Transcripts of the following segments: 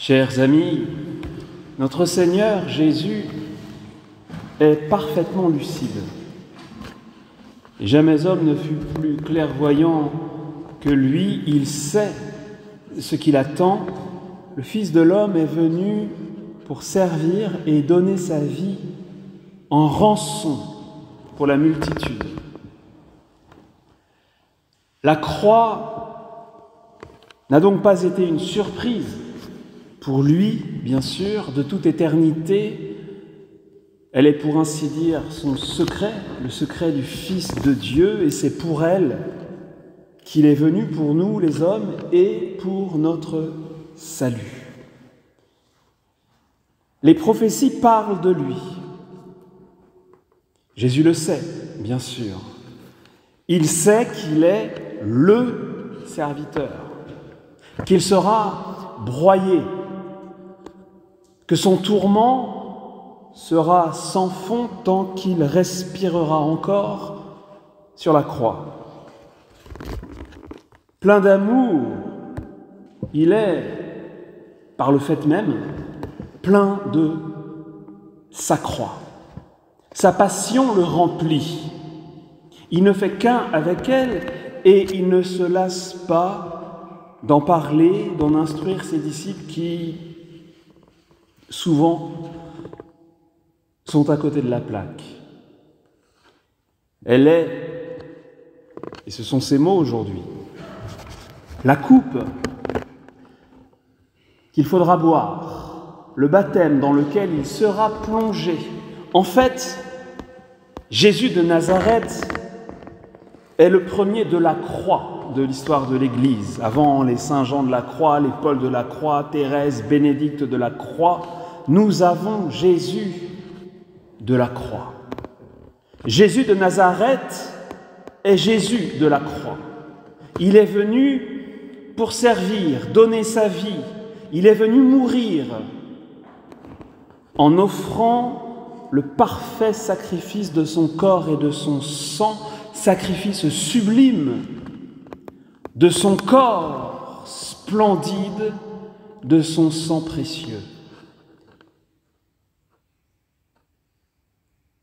Chers amis, notre Seigneur Jésus est parfaitement lucide. Et jamais homme ne fut plus clairvoyant que lui. Il sait ce qu'il attend. Le Fils de l'homme est venu pour servir et donner sa vie en rançon pour la multitude. La croix n'a donc pas été une surprise pour lui, bien sûr, de toute éternité. Elle est pour ainsi dire son secret, le secret du Fils de Dieu, et c'est pour elle qu'il est venu pour nous les hommes et pour notre salut. Les prophéties parlent de lui. Jésus le sait, bien sûr. Il sait qu'il est le serviteur, qu'il sera broyé, que son tourment sera sans fond tant qu'il respirera encore sur la croix. Plein d'amour, il est, par le fait même, plein de sa croix. Sa passion le remplit. Il ne fait qu'un avec elle et il ne se lasse pas d'en parler, d'en instruire ses disciples qui, souvent, sont à côté de la plaque. Elle est, et ce sont ses mots aujourd'hui, la coupe qu'il faudra boire, le baptême dans lequel il sera plongé. En fait, Jésus de Nazareth est le premier de la croix de l'histoire de l'Église. Avant les saints Jean de la Croix, les Paul de la Croix, Thérèse, Bénédicte de la Croix, nous avons Jésus de la croix. Jésus de Nazareth est Jésus de la croix. Il est venu pour servir, donner sa vie. Il est venu mourir en offrant le parfait sacrifice de son corps et de son sang, sacrifice sublime de son corps splendide, de son sang précieux.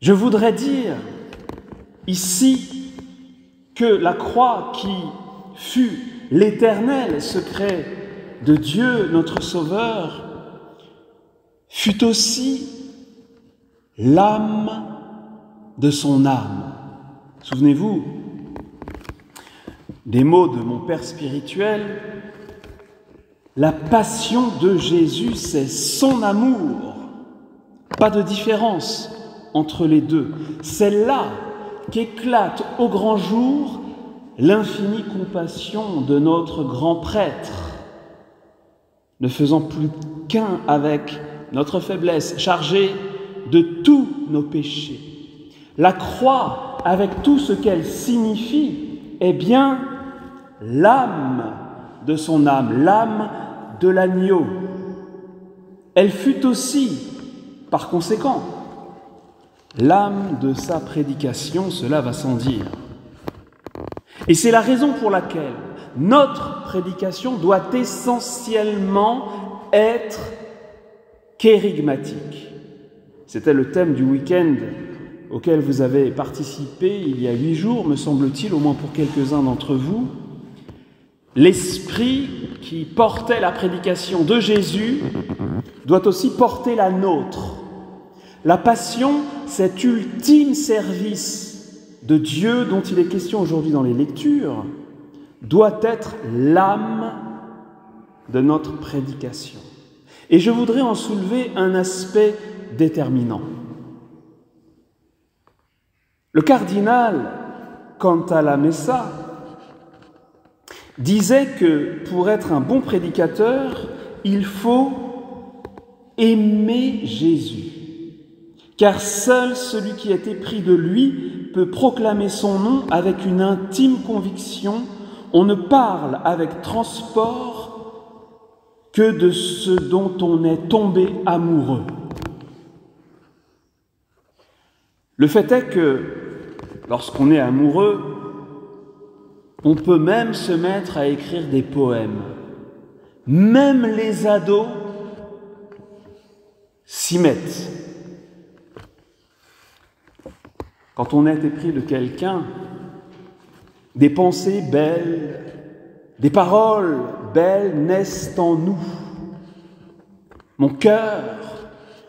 Je voudrais dire ici que la croix qui fut l'éternel secret de Dieu, notre Sauveur, fut aussi l'âme de son âme. Souvenez-vous des mots de mon père spirituel. La passion de Jésus, c'est son amour. Pas de différence entre les deux. C'est là qu'éclate au grand jour l'infinie compassion de notre grand prêtre, ne faisant plus qu'un avec notre faiblesse, chargé de tous nos péchés. La croix, avec tout ce qu'elle signifie, est bien l'âme de son âme, l'âme de l'agneau. Elle fut aussi, par conséquent, l'âme de sa prédication, cela va sans dire. Et c'est la raison pour laquelle notre prédication doit essentiellement être kérygmatique. C'était le thème du week-end auquel vous avez participé il y a 8 jours, me semble-t-il, au moins pour quelques-uns d'entre vous. L'esprit qui portait la prédication de Jésus doit aussi porter la nôtre. La passion, cet ultime service de Dieu dont il est question aujourd'hui dans les lectures, doit être l'âme de notre prédication. Et je voudrais en soulever un aspect déterminant. Le cardinal Cantalamessa disait que pour être un bon prédicateur, il faut aimer Jésus. Car seul celui qui est épris de lui peut proclamer son nom avec une intime conviction. On ne parle avec transport que de ce dont on est tombé amoureux. Le fait est que, lorsqu'on est amoureux, on peut même se mettre à écrire des poèmes. Même les ados s'y mettent. Quand on est épris de quelqu'un, des pensées belles, des paroles belles naissent en nous. Mon cœur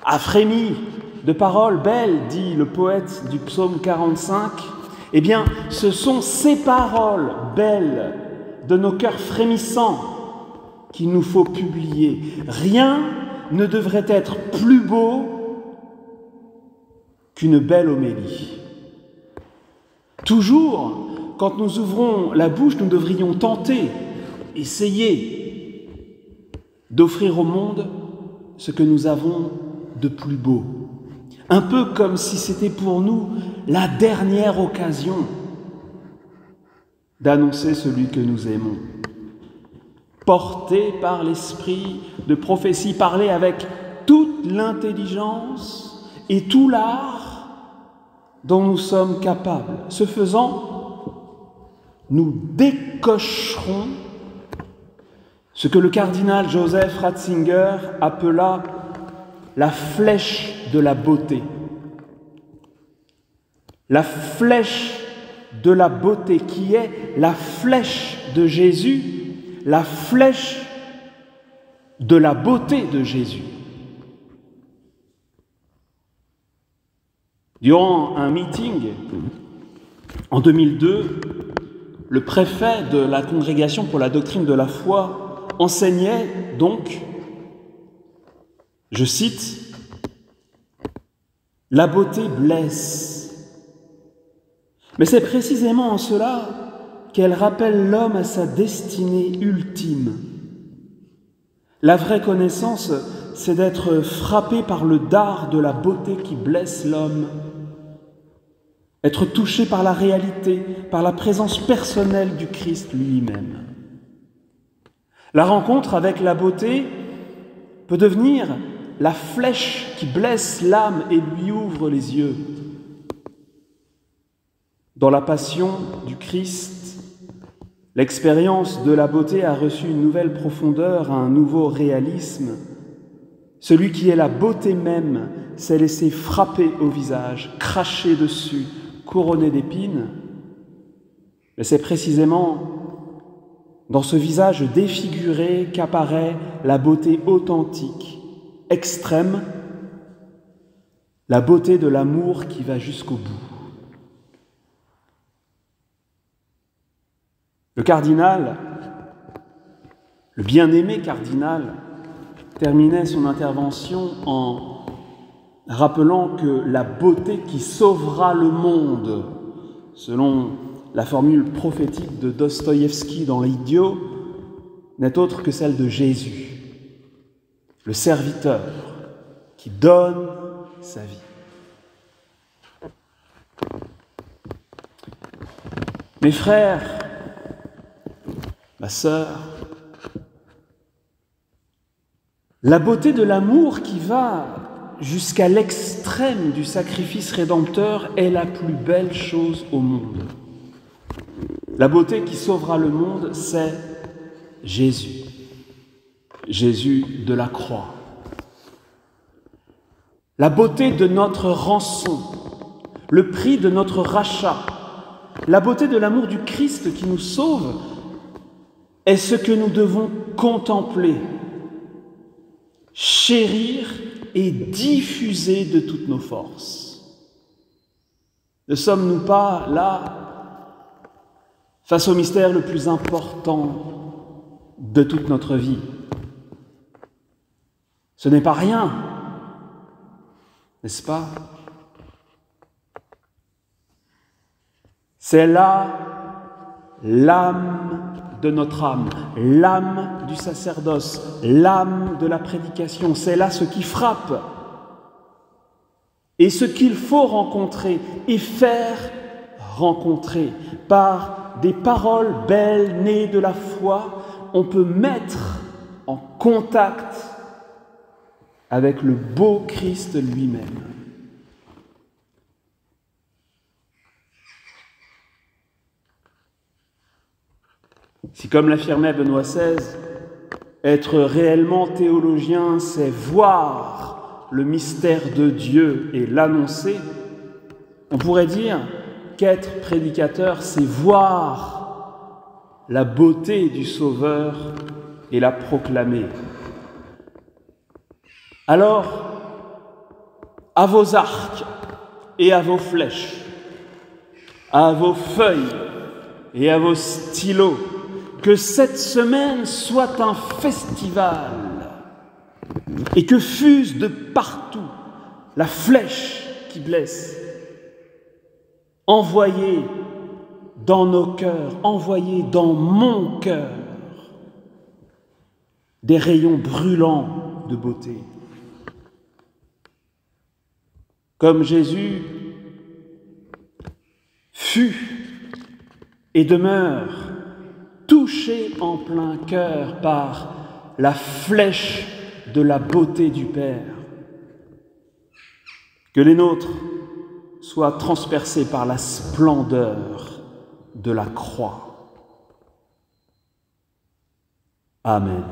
a frémi de paroles belles, dit le poète du psaume 45. Eh bien, ce sont ces paroles belles de nos cœurs frémissants qu'il nous faut publier. Rien ne devrait être plus beau qu'une belle homélie. Toujours, quand nous ouvrons la bouche, nous devrions tenter, essayer d'offrir au monde ce que nous avons de plus beau. Un peu comme si c'était pour nous la dernière occasion d'annoncer celui que nous aimons. Porté par l'esprit de prophétie, parler avec toute l'intelligence et tout l'art dont nous sommes capables. Ce faisant, nous décocherons ce que le cardinal Joseph Ratzinger appela la flèche de la beauté. La flèche de la beauté qui est la flèche de Jésus, la flèche de la beauté de Jésus. Durant un meeting en 2002, le préfet de la Congrégation pour la doctrine de la foi enseignait donc, je cite, « La beauté blesse, mais c'est précisément en cela qu'elle rappelle l'homme à sa destinée ultime. La vraie connaissance, c'est d'être frappé par le dard de la beauté qui blesse l'homme, être touché par la réalité, par la présence personnelle du Christ lui-même. La rencontre avec la beauté peut devenir la flèche qui blesse l'âme et lui ouvre les yeux. Dans la passion du Christ, l'expérience de la beauté a reçu une nouvelle profondeur, un nouveau réalisme. Celui qui est la beauté même s'est laissé frapper au visage, cracher dessus, couronné d'épines. Mais c'est précisément dans ce visage défiguré qu'apparaît la beauté authentique, extrême, la beauté de l'amour qui va jusqu'au bout. Le cardinal, le bien-aimé cardinal, terminait son intervention en rappelant que la beauté qui sauvera le monde, selon la formule prophétique de Dostoïevski dans l'Idiot, n'est autre que celle de Jésus, le serviteur qui donne sa vie. Mes frères, ma sœur, la beauté de l'amour qui va jusqu'à l'extrême du sacrifice rédempteur est la plus belle chose au monde. La beauté qui sauvera le monde, c'est Jésus. Jésus de la croix. La beauté de notre rançon, le prix de notre rachat, la beauté de l'amour du Christ qui nous sauve est ce que nous devons contempler, chérir et diffuser de toutes nos forces. Ne sommes-nous pas là face au mystère le plus important de toute notre vie? Ce n'est pas rien, n'est-ce pas? C'est là l'âme de notre âme, l'âme du sacerdoce, l'âme de la prédication. C'est là ce qui frappe et ce qu'il faut rencontrer et faire rencontrer. Par des paroles belles nées de la foi, on peut mettre en contact avec le beau Christ lui-même. Si, comme l'affirmait Benoît XVI, être réellement théologien, c'est voir le mystère de Dieu et l'annoncer, on pourrait dire qu'être prédicateur, c'est voir la beauté du Sauveur et la proclamer. Alors, à vos arcs et à vos flèches, à vos feuilles et à vos stylos, que cette semaine soit un festival et que fuse de partout la flèche qui blesse. Envoyez dans nos cœurs, envoyez dans mon cœur des rayons brûlants de beauté. Comme Jésus fut et demeure touché en plein cœur par la flèche de la beauté du Père. Que les nôtres soient transpercés par la splendeur de la croix. Amen.